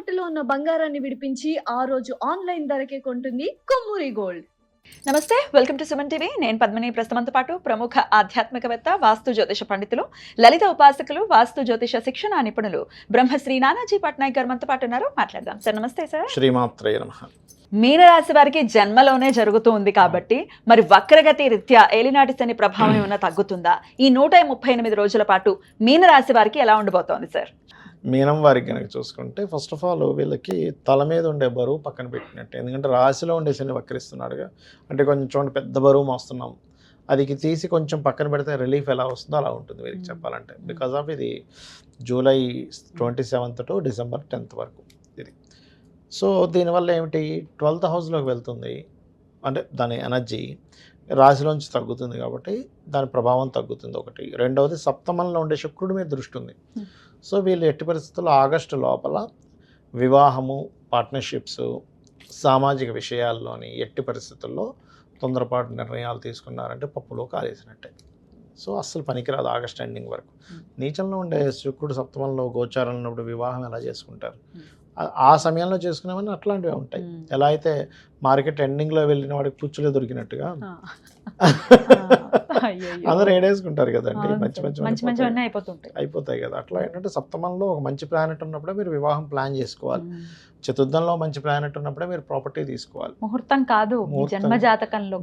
తాకట్టులో ఉన్న బంగారాన్ని విడిపించి ఆ రోజు ఆన్లైన్ ధరకే కొంటుంది కొమ్మూరి గోల్డ్. నమస్తే, వెల్కమ్ టు సుమన్ టీవీ. నేను పద్మిని. ప్రస్తుతంతో పాటు ప్రముఖ ఆధ్యాత్మికవేత్త, వాస్తు జ్యోతిష పండితులు, లలిత ఉపాసకులు, వాస్తు జ్యోతిష శిక్షణ నిపుణులు బ్రహ్మశ్రీ నానాజీ పట్నాయక్ గారు మనతో పాటు ఉన్నారు. మాట్లాడదాం. సార్ నమస్తే. సార్ శ్రీమాత్రే నమః. మీనరాశి వారికి జన్మలోనే జరుగుతూ ఉంది కాబట్టి మరి వక్రగతి రీత్యా ఏలినాటి శని ప్రభావం ఏమైనా తగ్గుతుందా? ఈ 138 రోజుల పాటు మీనరాశి వారికి ఎలా ఉండబోతోంది సార్? మీనం వారికి కనుక చూసుకుంటే ఫస్ట్ ఆఫ్ ఆల్ వీళ్ళకి తల మీద ఉండే బరువు పక్కన పెట్టినట్టు. ఎందుకంటే రాశిలో ఉండే శని వక్రిస్తున్నాడుగా, అంటే కొంచెం పెద్ద బరువు మోస్తున్నాం, అది తీసి కొంచెం పక్కన పెడితే రిలీఫ్ ఎలా వస్తుందో అలా ఉంటుంది వీరికి చెప్పాలంటే. బికాజ్ ఆఫ్ ఇది July 27th to December 10th వరకు ఇది. సో దీనివల్ల ఏమిటి, 12th హౌస్లోకి వెళ్తుంది, అంటే దాని ఎనర్జీ రాశిలోంచి తగ్గుతుంది కాబట్టి దాని ప్రభావం తగ్గుతుంది ఒకటి. రెండవది సప్తమంలో ఉండే శుక్రుడి మీద దృష్టి ఉంది. సో వీళ్ళు ఎట్టి పరిస్థితుల్లో ఆగస్టు లోపల వివాహము, పార్ట్నర్షిప్స్, సామాజిక విషయాల్లోని ఎట్టి పరిస్థితుల్లో తొందరపాటు నిర్ణయాలు తీసుకున్నారంటే పప్పులో కాలేసినట్టే. సో అస్సలు పనికిరాదు ఆగస్ట్ ఎండింగ్ వరకు. నీచంలో ఉండే శుక్రుడు సప్తమంలో గోచారం ఉన్నప్పుడు వివాహం ఎలా చేసుకుంటారు? ఆ సమయంలో చేసుకునేవన్నీ అట్లాంటివి ఉంటాయి. ఎలా అయితే మార్కెట్ ఎండింగ్లో వెళ్ళిన వాడికి పుచ్చులే దొరికినట్టుగా అందరూ ఏడేసుకుంటారు కదండి, మంచి అయిపోతాయి కదా. అట్లా ఏంటంటే సప్తమంలో ఒక మంచి ప్లానెట్ ఉన్నప్పుడే మీరు వివాహం ప్లాన్ చేసుకోవాలి. చతుర్థంలో మంచి ప్లానెట్ ఉన్నప్పుడే మీరు ప్రాపర్టీ తీసుకోవాలి. ముహూర్తం కాదు, జన్మ జాతకంలో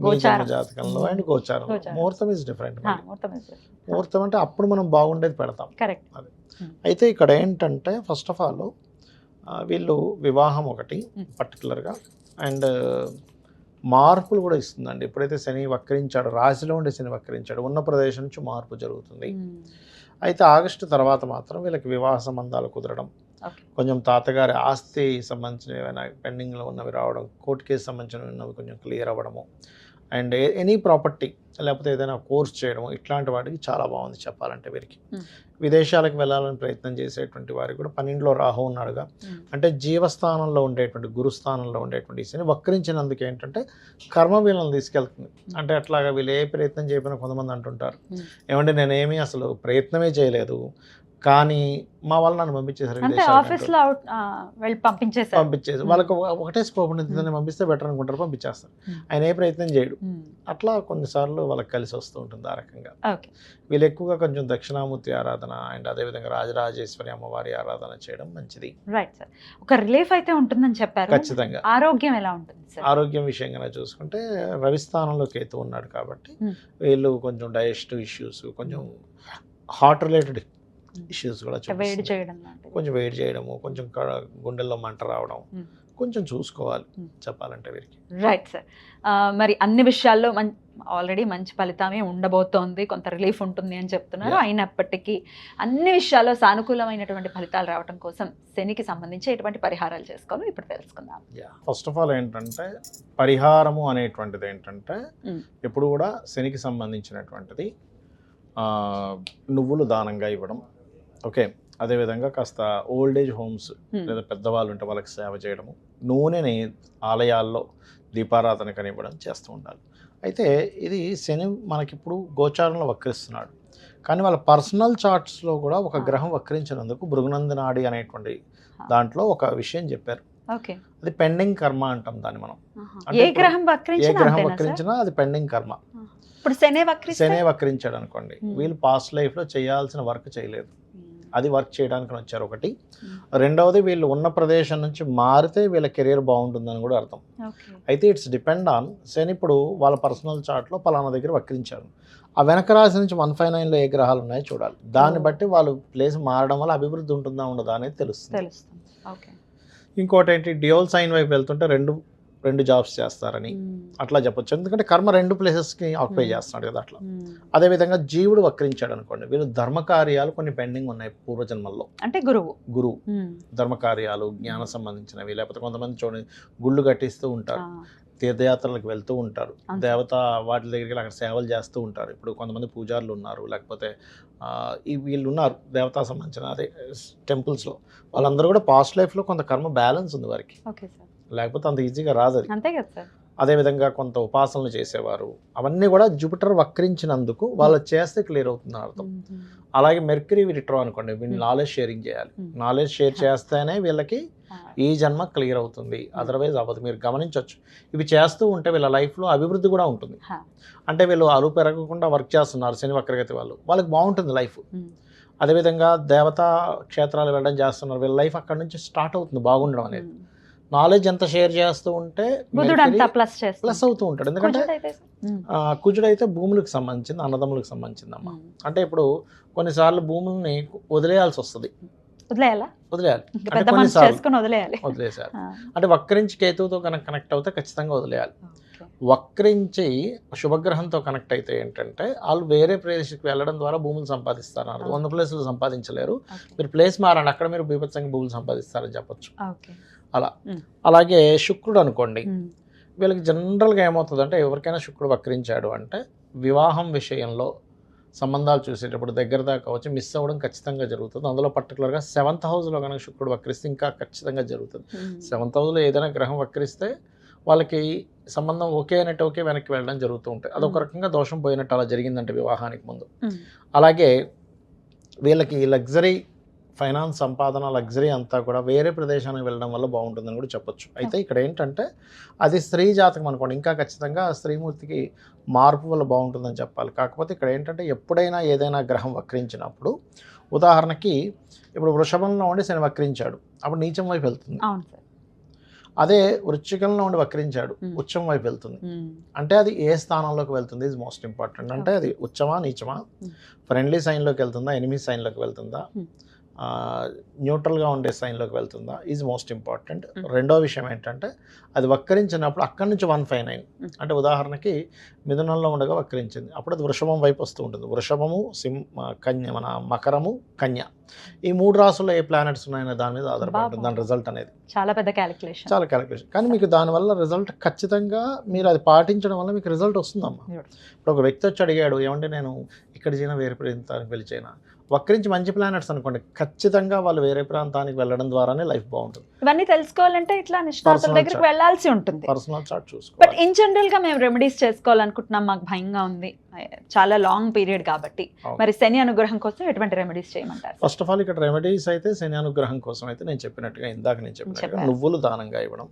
అండ్ గోచారం. ముహూర్తం ఈజ్ డిఫరెంట్. ముహూర్తం అంటే అప్పుడు మనం బాగుండేది పెడతాం. అది అయితే ఇక్కడ ఏంటంటే ఫస్ట్ ఆఫ్ ఆల్ వీళ్ళు వివాహం ఒకటి పర్టికులర్గా, అండ్ మార్పులు కూడా ఇస్తుందండి. ఎప్పుడైతే శని వక్రించాడో, రాశిలో ఉండే శని వక్రించాడు, ఉన్న ప్రదేశం నుంచి మార్పు జరుగుతుంది. అయితే ఆగస్టు తర్వాత మాత్రం వీళ్ళకి వివాహ సంబంధాలు కుదరడం, కొంచెం తాతగారి ఆస్తి సంబంధించిన ఏమైనా పెండింగ్లో ఉన్నవి రావడం, కోర్టు కేసు సంబంధించినవి ఉన్నవి కొంచెం క్లియర్ అవ్వడము, అండ్ ఎనీ ప్రాపర్టీ లేకపోతే ఏదైనా కోర్స్ చేయడము, ఇట్లాంటి వాటికి చాలా బాగుంది చెప్పాలంటే. వీరికి విదేశాలకు వెళ్ళాలని ప్రయత్నం చేసేటువంటి వారికి కూడా 12లో రాహు ఉన్నాడుగా, అంటే జీవస్థానంలో ఉండేటువంటి గురుస్థానంలో ఉండేటువంటి శని వక్రించినందుకు ఏంటంటే కర్మ వీళ్ళని తీసుకెళ్తుంది. అంటే అట్లాగా వీళ్ళు ఏ ప్రయత్నం చేయకపోయినా కొంతమంది అంటుంటారు, ఏమంటే నేనేమీ అసలు ప్రయత్నమే చేయలేదు కానీ మా వాళ్ళు నన్ను పంపించేసారు, పంపించేసి వాళ్ళకి ఒకటే స్కోప్ ఉంది, దాన్ని పంపిస్తే బెటర్ అనుకుంటారు, పంపించేస్తారు. ఆయన ఏ ప్రయత్నం చేయడు. అట్లా కొన్నిసార్లు వాళ్ళకి కలిసి వస్తూ ఉంటుంది ఆ రకంగా. వీళ్ళు ఎక్కువగా కొంచెం దక్షిణామూర్తి ఆరాధన అండ్ అదేవిధంగా రాజరాజేశ్వరి అమ్మవారి ఆరాధన చేయడం మంచిది. Right sir. ఒక రిలీఫ్ అయితే ఉంటుందని చెప్పారు. ఖచ్చితంగా. ఆరోగ్యం ఎలా ఉంటుంది? ఆరోగ్యం విషయంగా చూసుకుంటే రవి స్థానంలో కేతు ఉన్నాడు కాబట్టి వీళ్ళు కొంచెం డైజెస్టివ్ ఇష్యూస్, కొంచెం హార్ట్ రిలేటెడ్ ఇష్యూస్ కూడా కొంచెం వెయిట్ చేయడము, కొంచెం గుండెల్లో మంట రావడం కొంచెం చూసుకోవాలి చెప్పాలంటే వీరికి. Right sir. మరి అన్ని విషయాల్లో ఆల్రెడీ మంచి ఫలితమే ఉండబోతోంది, కొంత రిలీఫ్ ఉంటుంది అని చెప్తున్నారు. అయినప్పటికీ అన్ని విషయాల్లో సానుకూలమైనటువంటి ఫలితాలు రావడం కోసం శనికి సంబంధించి ఎటువంటి పరిహారాలు చేసుకోవాలో ఇప్పుడు తెలుసుకుందాం. ఫస్ట్ ఆఫ్ ఆల్ ఏంటంటే పరిహారము అనేటువంటిది ఏంటంటే ఎప్పుడు కూడా శనికి సంబంధించినటువంటిది నువ్వులు దానంగా ఇవ్వడం. ఓకే, అదేవిధంగా కాస్త ఓల్డ్ ఏజ్ హోమ్స్ లేదా పెద్దవాళ్ళు ఉంటే వాళ్ళకి సేవ చేయడము, నూనెని ఆలయాల్లో దీపారాధన కనివ్వడం చేస్తూ ఉండాలి. అయితే ఇది శని మనకిప్పుడు గోచారంలో వక్రిస్తున్నాడు, కానీ వాళ్ళ పర్సనల్ చార్ట్స్లో కూడా ఒక గ్రహం వక్రించినందుకు భృగునందనాడి అనేటువంటి దాంట్లో ఒక విషయం చెప్పారు. అది పెండింగ్ కర్మ అంటాం దాన్ని మనం. ఏ గ్రహం వక్రించినా అది పెండింగ్ కర్మ. ఇప్పుడు శనే వక్రించాడు అనుకోండి, వీళ్ళు పాస్ట్ లైఫ్లో చేయాల్సిన వర్క్ చేయలేదు, అది వర్క్ చేయడానికి వచ్చారు ఒకటి. రెండవది వీళ్ళు ఉన్న ప్రదేశం నుంచి మారితే వీళ్ళ కెరీర్ బాగుంటుందని కూడా అర్థం. అయితే ఇట్స్ డిపెండ్ ఆన్ శని. ఇప్పుడు వాళ్ళ పర్సనల్ చార్ట్లో పలానా దగ్గర వక్రించారు, ఆ వెనక రాశి నుంచి 159లో ఏ గ్రహాలు ఉన్నాయో చూడాలి. దాన్ని బట్టి వాళ్ళు ప్లేస్ మారడం వల్ల అభివృద్ధి ఉంటుందా ఉండదా అనేది తెలుస్తుంది. ఇంకోటి ఏంటి, డ్యూయల్ సైన్ వైపు వెళ్తుంటే రెండు జాబ్స్ చేస్తారని అట్లా చెప్పొచ్చు, ఎందుకంటే కర్మ 2 ప్లేసెస్కి ఆక్యుపై చేస్తున్నాడు కదా అట్లా. అదేవిధంగా జీవుడు వక్రించాడు అనుకోండి, వీళ్ళు ధర్మకార్యాలు కొన్ని పెండింగ్ ఉన్నాయి పూర్వజన్మల్లో, అంటే గురువు ధర్మకార్యాలు, జ్ఞాన సంబంధించినవి, లేకపోతే కొంతమంది చూడండి గుళ్ళు కట్టిస్తూ ఉంటారు, తీర్థయాత్రలకు వెళ్తూ ఉంటారు, దేవత వాటి దగ్గరికి అక్కడ సేవలు చేస్తూ ఉంటారు. ఇప్పుడు కొంతమంది పూజారులు ఉన్నారు, లేకపోతే వీళ్ళు ఉన్నారు దేవతా సంబంధించిన అదే టెంపుల్స్లో, వాళ్ళందరూ కూడా పాస్ట్ లైఫ్లో కొంత కర్మ బ్యాలెన్స్ ఉంది వారికి, లేకపోతే అంత ఈజీగా రాదు అది. అదేవిధంగా కొంత ఉపాసనలు చేసేవారు, అవన్నీ కూడా జూపిటర్ వక్రించినందుకు వాళ్ళు చేస్తే క్లియర్ అవుతుంది అర్థం. అలాగే మెర్క్యూరీ రిట్రో అనుకోండి, వీళ్ళు నాలెడ్జ్ షేరింగ్ చేయాలి, నాలెడ్జ్ షేర్ చేస్తేనే వీళ్ళకి ఈ జన్మ క్లియర్ అవుతుంది, అదర్వైజ్ అవ్వదు. మీరు గమనించవచ్చు, ఇవి చేస్తూ ఉంటే వీళ్ళ లైఫ్లో అభివృద్ధి కూడా ఉంటుంది. అంటే వీళ్ళు అలుపు పెరగకుండా వర్క్ చేస్తున్నారు శని వక్రగతి వాళ్ళకి బాగుంటుంది లైఫ్. అదేవిధంగా దేవతా క్షేత్రాలు వెళ్ళడం చేస్తున్నారు, వీళ్ళ లైఫ్ అక్కడ నుంచి స్టార్ట్ అవుతుంది బాగుండడం అనేది. నాలెడ్జ్ ఎంత షేర్ చేస్తూ ఉంటే ప్లస్ అవుతూ ఉంటాడు. ఎందుకంటే కుజుడైతే భూములకు సంబంధించింది, అన్నదమ్ములకు సంబంధించింది అమ్మ. అంటే ఇప్పుడు కొన్నిసార్లు భూముల్ని వదిలేయాల్సి వస్తుంది, వదిలేయాలి వదిలేసారు. అంటే వక్రించి కేతువుతో కనెక్ట్ అవుతే ఖచ్చితంగా వదిలేయాలి. వక్రించి శుభగ్రహంతో కనెక్ట్ అయితే ఏంటంటే వాళ్ళు వేరే ప్రదేశకి వెళ్ళడం ద్వారా భూములు సంపాదిస్తారు. 100 ప్లేసులు సంపాదించలేరు, మీరు ప్లేస్ మారండి, అక్కడ మీరు బీభత్సంగా భూములు సంపాదిస్తారని చెప్పొచ్చు. అలా అలాగే శుక్రుడు అనుకోండి, వీళ్ళకి జనరల్గా ఏమవుతుంది అంటే ఎవరికైనా శుక్రుడు వక్రించాడు అంటే వివాహం విషయంలో సంబంధాలు చూసేటప్పుడు దగ్గర దాకా వచ్చి మిస్ అవ్వడం ఖచ్చితంగా జరుగుతుంది. అందులో పర్టికులర్గా 7th హౌస్లో కనుక శుక్రుడు వక్రిస్తే ఇంకా ఖచ్చితంగా జరుగుతుంది. 7th హౌస్లో ఏదైనా గ్రహం వక్రిస్తే వాళ్ళకి సంబంధం ఓకే అనేట్టు ఓకే వెనక్కి వెళ్ళడం జరుగుతూ ఉంటాయి. అదొక రకంగా దోషం పోయినట్టు అలా జరిగిందంటే వివాహానికి ముందు. అలాగే వీళ్ళకి లగ్జరీ ఫైనాన్స్ సంపాదన లగ్జరీ అంతా కూడా వేరే ప్రదేశానికి వెళ్ళడం వల్ల బాగుంటుందని కూడా చెప్పొచ్చు. అయితే ఇక్కడ ఏంటంటే అది స్త్రీ జాతకం అనుకోండి, ఇంకా ఖచ్చితంగా స్త్రీమూర్తికి మార్పు వల్ల బాగుంటుందని చెప్పాలి. కాకపోతే ఇక్కడ ఏంటంటే ఎప్పుడైనా ఏదైనా గ్రహం వక్రించినప్పుడు, ఉదాహరణకి ఇప్పుడు వృషభంలో ఉండి శని వక్రించాడు, అప్పుడు నీచం వైపు వెళ్తుంది. అదే వృశ్చికంలో ఉండి వక్రించాడు, ఉచ్చం వైపు వెళ్తుంది. అంటే అది ఏ స్థానంలోకి వెళ్తుంది ఈజ్ మోస్ట్ ఇంపార్టెంట్. అంటే అది ఉచ్చమా నీచమా, ఫ్రెండ్లీ సైన్లోకి వెళ్తుందా, ఎనిమీ సైన్లోకి వెళ్తుందా, న్యూట్రల్గా ఉండే సైన్లోకి వెళ్తుందా ఈజ్ మోస్ట్ ఇంపార్టెంట్. రెండో విషయం ఏంటంటే అది వక్రించినప్పుడు అక్కడి నుంచి 159, అంటే ఉదాహరణకి మిథునంలో ఉండగా వక్రించింది, అప్పుడు అది వృషభం వైపు వస్తూ ఉంటుంది. వృషభము, కన్య, మన మకరము, కన్య, ఈ 3 రాసుల్లో ఏ ప్లానెట్స్ ఉన్నాయనే దాని మీద ఆధారపడుతుంది దాని రిజల్ట్ అనేది. చాలా పెద్ద క్యాలిక్యులేషన్, చాలా క్యాలిక్యులేషన్. కానీ మీకు దానివల్ల రిజల్ట్ ఖచ్చితంగా మీరు అది పాటించడం వల్ల మీకు రిజల్ట్ వస్తుందమ్మా. ఇప్పుడు ఒక వ్యక్తి వచ్చి అడిగాడు, ఏమంటే నేను ఇక్కడ చేయనా వేరే ప్రాంతానికి వెళ్ళి చేయనా, వక్రించి మంచి ప్లానెట్స్ అనుకోండి, ఖచ్చితంగా వాళ్ళు వేరే ప్రాంతానికి వెళ్ళడం ద్వారానే లైఫ్ బాగుంటుంది. ఇవన్నీ తెలుసుకోవాలంటే ఇట్లా నిష్ణాతుల దగ్గరికి వెళ్ళాల్సి ఉంటుంది. పర్సనల్ చార్ట్ చూసుకోవాలి. బట్ ఇన్ జనరల్ గా మేము రెమెడీస్ చేసుకోవాలనుకుంటున్నాం, మాకు భయంగా ఉంది, చాలా లాంగ్ పీరియడ్ కాబట్టి, మరి శని అనుగ్రహం కోసం ఎటువంటి రెమెడీస్ చేయమంటారు? ఫస్ట్ ఆఫ్ ఆల్ ఇక్కడ రెమెడీస్ అయితే శని అనుగ్రహం కోసం అయితే నేను చెప్పినట్టుగా ఇందాక నువ్వులు దానంగా ఇవ్వడం,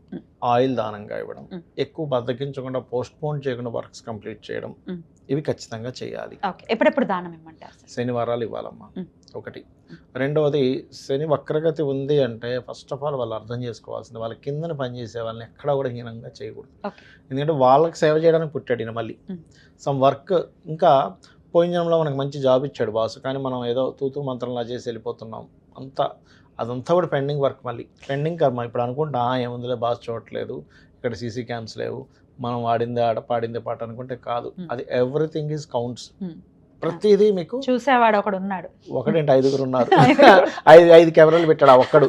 ఆయిల్ దానంగా ఇవ్వడం, ఎక్కువ బద్దకించకుండా పోస్ట్ పోన్ చేయకుండా వర్క్స్ కంప్లీట్ చేయడం, ఇవి ఖచ్చితంగా చేయాలి. ఎప్పుడెప్పుడు దానం ఇవ్వమంటారు? శనివారాలు ఇవ్వాలమ్మా ఒకటి. రెండవది శని వక్రగతి ఉంది అంటే ఫస్ట్ ఆఫ్ ఆల్ వాళ్ళు అర్థం చేసుకోవాల్సింది, వాళ్ళ కిందన పనిచేసే వాళ్ళని ఎక్కడా కూడా హీనంగా చేయకూడదు. ఎందుకంటే వాళ్ళకి సేవ చేయడానికి పుట్టాడు ఈయన. మళ్ళీ సమ్ వర్క్, ఇంకా పోయిన జన్మలో మనకు మంచి జాబ్ ఇచ్చాడు బాస్, కానీ మనం ఏదో తూతూ మంత్రంలా చేసి వెళ్ళిపోతున్నాం, అదంతా కూడా పెండింగ్ వర్క్, మళ్ళీ పెండింగ్ కర్మ. ఇప్పుడు అనుకుంటా ఏముందిలే బాస్ చూడట్లేదు, ఇక్కడ సీసీ క్యామ్స్ లేవు, మనం వాడిందే ఆట పాడిందే పాట అనుకుంటే కాదు. అది ఎవ్రీథింగ్ ఈజ్ కౌంట్స్. ప్రతిదీ మీకు చూసేవాడు ఒకడు ఉన్నాడు, ఒకటేంటి 5 ఉన్నారు. 5 కెమెరాలు పెట్టాడు ఆ ఒక్కడు.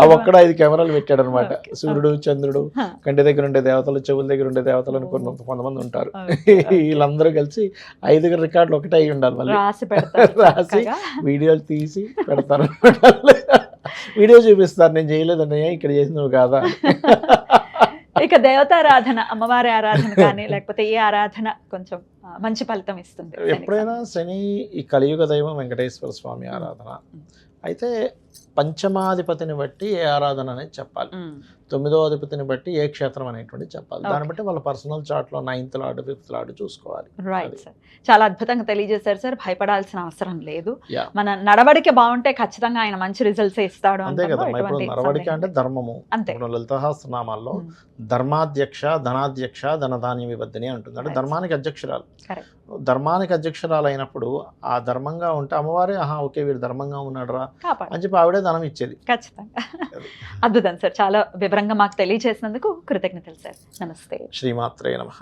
ఆ ఒక్కడు 5 కెమెరాలు పెట్టాడు అనమాట. సూర్యుడు, చంద్రుడు, కంటి దగ్గర ఉండే దేవతలు, చెవుల దగ్గర ఉండే దేవతలు అని కొంతమంది ఉంటారు. వీళ్ళందరూ కలిసి 5 రికార్డులు ఒకటే అయి ఉండాలి. మళ్ళీ రాసి వీడియోలు తీసి పెడతారు. వీడియో చూపిస్తారు, నేను చేయలేదండి, ఇక్కడ చేసింది నువ్వు కాదా. ఇక దేవతారాధన, అమ్మవారి ఆరాధన కానీ లేకపోతే ఏ ఆరాధన కొంచెం మంచి ఫలితం ఇస్తుంది? ఎప్పుడైనా శని ఈ కలియుగ దైవం వెంకటేశ్వర స్వామి ఆరాధన అయితే పంచమాధిపతిని బట్టి ఏ ఆరాధన అనేది చెప్పాలి, 9వ అధిపతిని బట్టి ఏ క్షేత్రం అనేటువంటి చెప్పాలి. దాన్ని బట్టి వాళ్ళ పర్సనల్ చార్ట్ లో 9th లార్డ్ 5th లార్డ్ చూసుకోవాలి. రైట్ సార్, చాలా అద్భుతంగా తెలియజేశారు సార్. భయపడాల్సిన అవసరం లేదు, మన నడవడిక బాగుంటే ఖచ్చితంగా ఆయన మంచి రిజల్ట్స్ ఇస్తాడు. అంతే కదా, ఇప్పుడు నడవడిక అంటే ధర్మము. ఇప్పుడు లలితాసహస్రనామాల్లో ధర్మాధ్యక్ష, ధనాధ్యక్ష, ధనధాన్య విబద్ధిని అంటుంది. అంటే ధర్మానికి అధ్యక్షురాలు. ధర్మానికి అధ్యక్షురాలు అయినప్పుడు ఆ ధర్మంగా ఉంటే అమ్మవారే ఓకే వీడు ధర్మంగా ఉన్నాడు రా అని చెప్పి ఆవిడే ధనం ఇచ్చేది. ఖచ్చితంగా. అద్భుతం సార్, చాలా వివరంగా మాకు తెలియజేసినందుకు కృతజ్ఞతలు సార్. నమస్తే. శ్రీమాత్రే నమః.